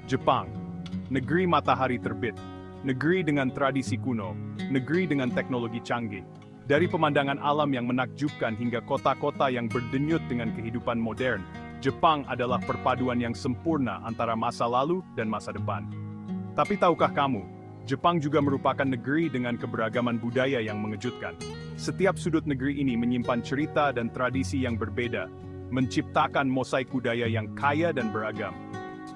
Jepang, negeri matahari terbit, negeri dengan tradisi kuno, negeri dengan teknologi canggih. Dari pemandangan alam yang menakjubkan hingga kota-kota yang berdenyut dengan kehidupan modern, Jepang adalah perpaduan yang sempurna antara masa lalu dan masa depan. Tapi tahukah kamu, Jepang juga merupakan negeri dengan keberagaman budaya yang mengejutkan. Setiap sudut negeri ini menyimpan cerita dan tradisi yang berbeda, menciptakan mosaik budaya yang kaya dan beragam.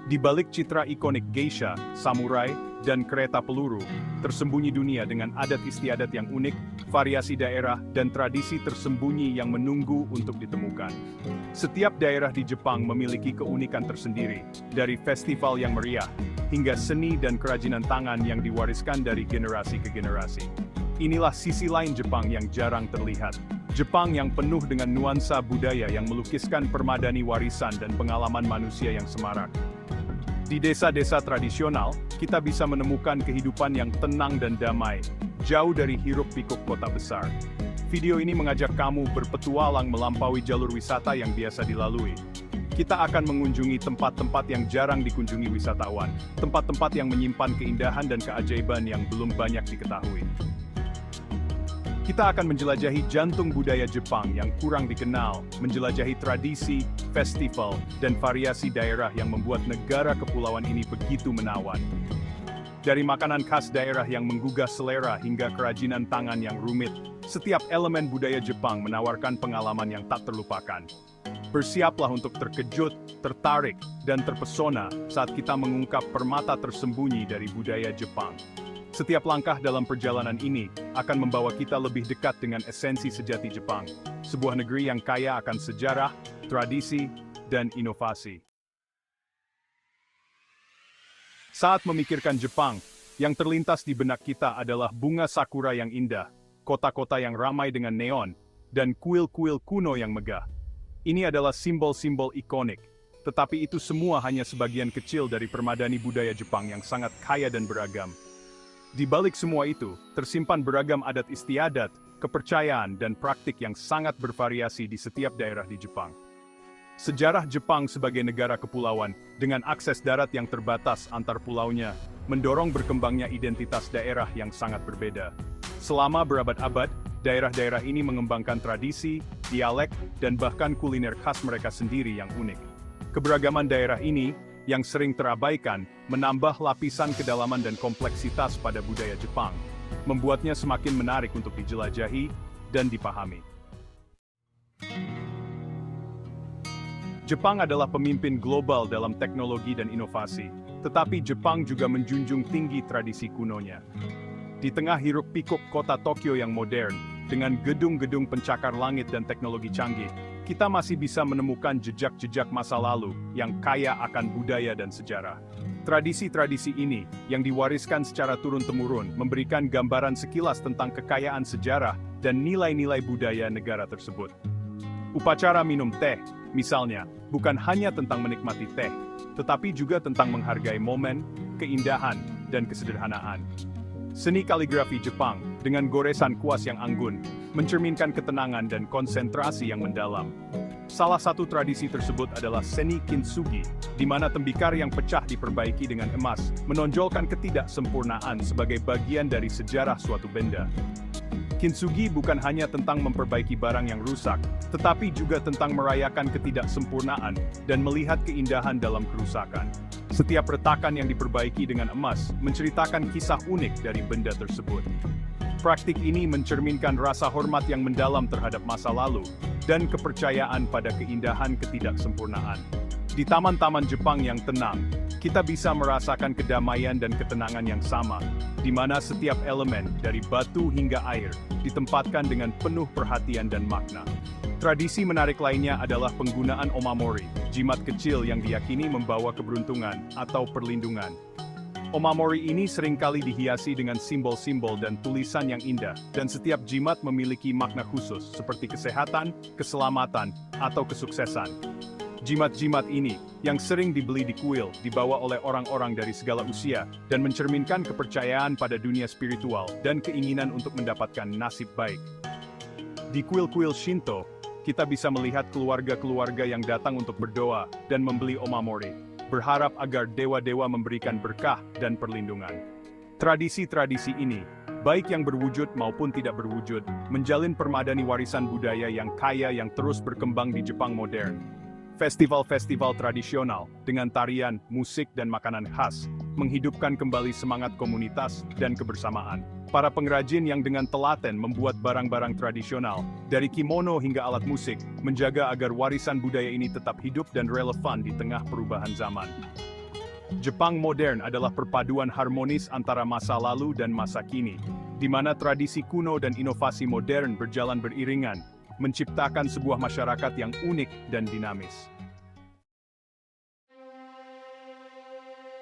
Di balik citra ikonik geisha, samurai, dan kereta peluru, tersembunyi dunia dengan adat istiadat yang unik, variasi daerah, dan tradisi tersembunyi yang menunggu untuk ditemukan. Setiap daerah di Jepang memiliki keunikan tersendiri, dari festival yang meriah, hingga seni dan kerajinan tangan yang diwariskan dari generasi ke generasi. Inilah sisi lain Jepang yang jarang terlihat. Jepang yang penuh dengan nuansa budaya yang melukiskan permadani warisan dan pengalaman manusia yang semarak. Di desa-desa tradisional, kita bisa menemukan kehidupan yang tenang dan damai, jauh dari hiruk-pikuk kota besar. Video ini mengajak kamu berpetualang melampaui jalur wisata yang biasa dilalui. Kita akan mengunjungi tempat-tempat yang jarang dikunjungi wisatawan, tempat-tempat yang menyimpan keindahan dan keajaiban yang belum banyak diketahui. Kita akan menjelajahi jantung budaya Jepang yang kurang dikenal, menjelajahi tradisi, festival, dan variasi daerah yang membuat negara kepulauan ini begitu menawan. Dari makanan khas daerah yang menggugah selera hingga kerajinan tangan yang rumit, setiap elemen budaya Jepang menawarkan pengalaman yang tak terlupakan. Bersiaplah untuk terkejut, tertarik, dan terpesona saat kita mengungkap permata tersembunyi dari budaya Jepang. Setiap langkah dalam perjalanan ini akan membawa kita lebih dekat dengan esensi sejati Jepang, sebuah negeri yang kaya akan sejarah, tradisi, dan inovasi. Saat memikirkan Jepang, yang terlintas di benak kita adalah bunga sakura yang indah, kota-kota yang ramai dengan neon, dan kuil-kuil kuno yang megah. Ini adalah simbol-simbol ikonik, tetapi itu semua hanya sebagian kecil dari permadani budaya Jepang yang sangat kaya dan beragam. Di balik semua itu, tersimpan beragam adat istiadat, kepercayaan, dan praktik yang sangat bervariasi di setiap daerah di Jepang. Sejarah Jepang sebagai negara kepulauan, dengan akses darat yang terbatas antar pulaunya, mendorong berkembangnya identitas daerah yang sangat berbeda. Selama berabad-abad, daerah-daerah ini mengembangkan tradisi, dialek, dan bahkan kuliner khas mereka sendiri yang unik. Keberagaman daerah ini, yang sering terabaikan, menambah lapisan kedalaman dan kompleksitas pada budaya Jepang, membuatnya semakin menarik untuk dijelajahi dan dipahami. Jepang adalah pemimpin global dalam teknologi dan inovasi, tetapi Jepang juga menjunjung tinggi tradisi kunonya. Di tengah hiruk-pikuk kota Tokyo yang modern, dengan gedung-gedung pencakar langit dan teknologi canggih, kita masih bisa menemukan jejak-jejak masa lalu yang kaya akan budaya dan sejarah. Tradisi-tradisi ini, yang diwariskan secara turun-temurun, memberikan gambaran sekilas tentang kekayaan sejarah dan nilai-nilai budaya negara tersebut. Upacara minum teh, misalnya, bukan hanya tentang menikmati teh, tetapi juga tentang menghargai momen, keindahan, dan kesederhanaan. Seni kaligrafi Jepang, dengan goresan kuas yang anggun, mencerminkan ketenangan dan konsentrasi yang mendalam. Salah satu tradisi tersebut adalah seni kintsugi, di mana tembikar yang pecah diperbaiki dengan emas, menonjolkan ketidaksempurnaan sebagai bagian dari sejarah suatu benda. Kintsugi bukan hanya tentang memperbaiki barang yang rusak, tetapi juga tentang merayakan ketidaksempurnaan dan melihat keindahan dalam kerusakan. Setiap retakan yang diperbaiki dengan emas menceritakan kisah unik dari benda tersebut. Praktik ini mencerminkan rasa hormat yang mendalam terhadap masa lalu dan kepercayaan pada keindahan ketidaksempurnaan. Di taman-taman Jepang yang tenang, kita bisa merasakan kedamaian dan ketenangan yang sama, di mana setiap elemen, dari batu hingga air, ditempatkan dengan penuh perhatian dan makna. Tradisi menarik lainnya adalah penggunaan omamori, jimat kecil yang diyakini membawa keberuntungan atau perlindungan. Omamori ini seringkali dihiasi dengan simbol-simbol dan tulisan yang indah, dan setiap jimat memiliki makna khusus, seperti kesehatan, keselamatan, atau kesuksesan. Jimat-jimat ini, yang sering dibeli di kuil, dibawa oleh orang-orang dari segala usia, dan mencerminkan kepercayaan pada dunia spiritual dan keinginan untuk mendapatkan nasib baik. Di kuil-kuil Shinto, kita bisa melihat keluarga-keluarga yang datang untuk berdoa dan membeli omamori. berharap agar dewa-dewa memberikan berkah dan perlindungan. Tradisi-tradisi ini, baik yang berwujud maupun tidak berwujud, menjalin permadani warisan budaya yang kaya yang terus berkembang di Jepang modern. Festival-festival tradisional dengan tarian, musik, dan makanan khas menghidupkan kembali semangat komunitas dan kebersamaan. Para pengrajin yang dengan telaten membuat barang-barang tradisional, dari kimono hingga alat musik, menjaga agar warisan budaya ini tetap hidup dan relevan di tengah perubahan zaman. Jepang modern adalah perpaduan harmonis antara masa lalu dan masa kini, di mana tradisi kuno dan inovasi modern berjalan beriringan, menciptakan sebuah masyarakat yang unik dan dinamis.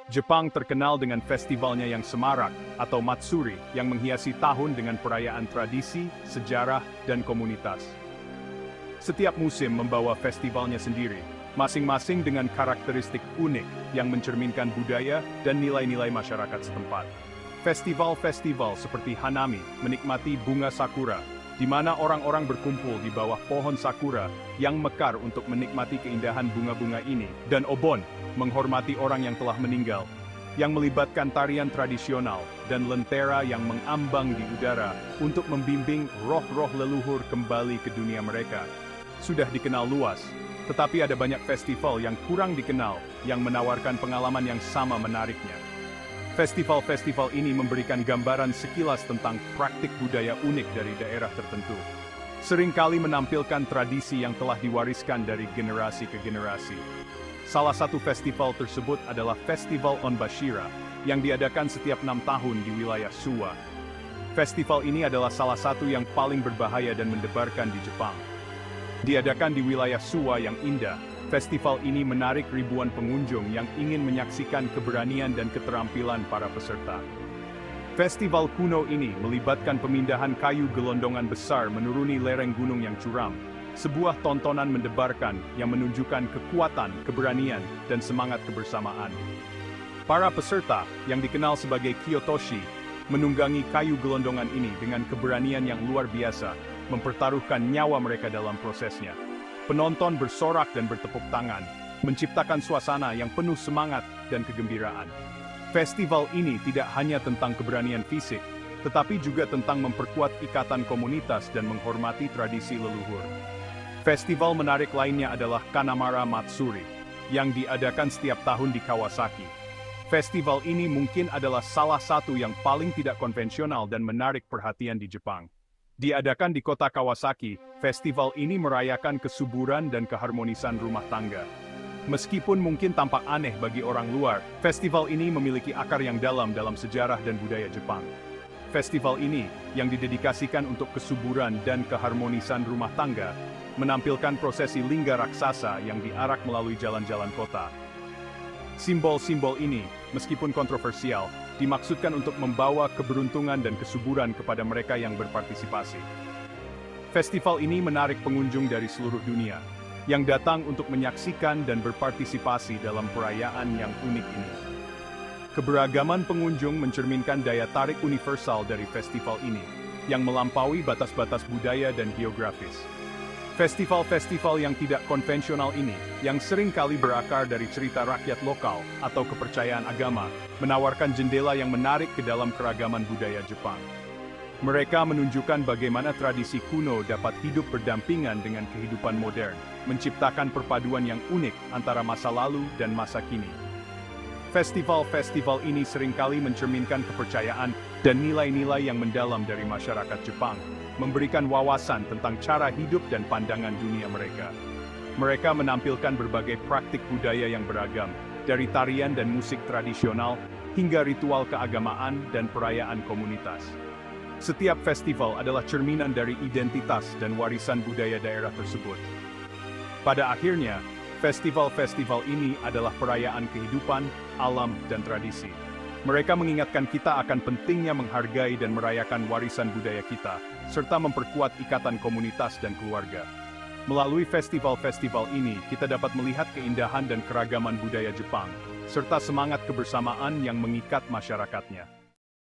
Jepang terkenal dengan festivalnya yang semarak, atau Matsuri, yang menghiasi tahun dengan perayaan tradisi, sejarah, dan komunitas. Setiap musim membawa festivalnya sendiri, masing-masing dengan karakteristik unik yang mencerminkan budaya dan nilai-nilai masyarakat setempat. Festival-festival seperti Hanami menikmati bunga sakura, di mana orang-orang berkumpul di bawah pohon sakura yang mekar untuk menikmati keindahan bunga-bunga ini, dan Obon, menghormati orang yang telah meninggal, yang melibatkan tarian tradisional dan lentera yang mengambang di udara untuk membimbing roh-roh leluhur kembali ke dunia mereka. Sudah dikenal luas, tetapi ada banyak festival yang kurang dikenal yang menawarkan pengalaman yang sama menariknya. Festival-festival ini memberikan gambaran sekilas tentang praktik budaya unik dari daerah tertentu. Seringkali menampilkan tradisi yang telah diwariskan dari generasi ke generasi. Salah satu festival tersebut adalah Festival Onbashira, yang diadakan setiap 6 tahun di wilayah Suwa. Festival ini adalah salah satu yang paling berbahaya dan mendebarkan di Jepang. Diadakan di wilayah Suwa yang indah, festival ini menarik ribuan pengunjung yang ingin menyaksikan keberanian dan keterampilan para peserta. Festival kuno ini melibatkan pemindahan kayu gelondongan besar menuruni lereng gunung yang curam, sebuah tontonan mendebarkan yang menunjukkan kekuatan, keberanian, dan semangat kebersamaan. Para peserta, yang dikenal sebagai Kyotoshi, menunggangi kayu gelondongan ini dengan keberanian yang luar biasa, mempertaruhkan nyawa mereka dalam prosesnya. Penonton bersorak dan bertepuk tangan, menciptakan suasana yang penuh semangat dan kegembiraan. Festival ini tidak hanya tentang keberanian fisik, tetapi juga tentang memperkuat ikatan komunitas dan menghormati tradisi leluhur. Festival menarik lainnya adalah Kanamara Matsuri, yang diadakan setiap tahun di Kawasaki. Festival ini mungkin adalah salah satu yang paling tidak konvensional dan menarik perhatian di Jepang. Diadakan di kota Kawasaki, festival ini merayakan kesuburan dan keharmonisan rumah tangga. Meskipun mungkin tampak aneh bagi orang luar, festival ini memiliki akar yang dalam sejarah dan budaya Jepang. Festival ini, yang didedikasikan untuk kesuburan dan keharmonisan rumah tangga, menampilkan prosesi lingga raksasa yang diarak melalui jalan-jalan kota. Simbol-simbol ini, meskipun kontroversial, dimaksudkan untuk membawa keberuntungan dan kesuburan kepada mereka yang berpartisipasi. Festival ini menarik pengunjung dari seluruh dunia, yang datang untuk menyaksikan dan berpartisipasi dalam perayaan yang unik ini. Keberagaman pengunjung mencerminkan daya tarik universal dari festival ini, yang melampaui batas-batas budaya dan geografis. Festival-festival yang tidak konvensional ini, yang sering kali berakar dari cerita rakyat lokal atau kepercayaan agama, menawarkan jendela yang menarik ke dalam keragaman budaya Jepang. Mereka menunjukkan bagaimana tradisi kuno dapat hidup berdampingan dengan kehidupan modern, menciptakan perpaduan yang unik antara masa lalu dan masa kini. Festival-festival ini seringkali mencerminkan kepercayaan dan nilai-nilai yang mendalam dari masyarakat Jepang, memberikan wawasan tentang cara hidup dan pandangan dunia mereka. Mereka menampilkan berbagai praktik budaya yang beragam, dari tarian dan musik tradisional, hingga ritual keagamaan dan perayaan komunitas. Setiap festival adalah cerminan dari identitas dan warisan budaya daerah tersebut. Pada akhirnya, festival-festival ini adalah perayaan kehidupan, alam, dan tradisi. Mereka mengingatkan kita akan pentingnya menghargai dan merayakan warisan budaya kita, serta memperkuat ikatan komunitas dan keluarga. Melalui festival-festival ini, kita dapat melihat keindahan dan keragaman budaya Jepang, serta semangat kebersamaan yang mengikat masyarakatnya.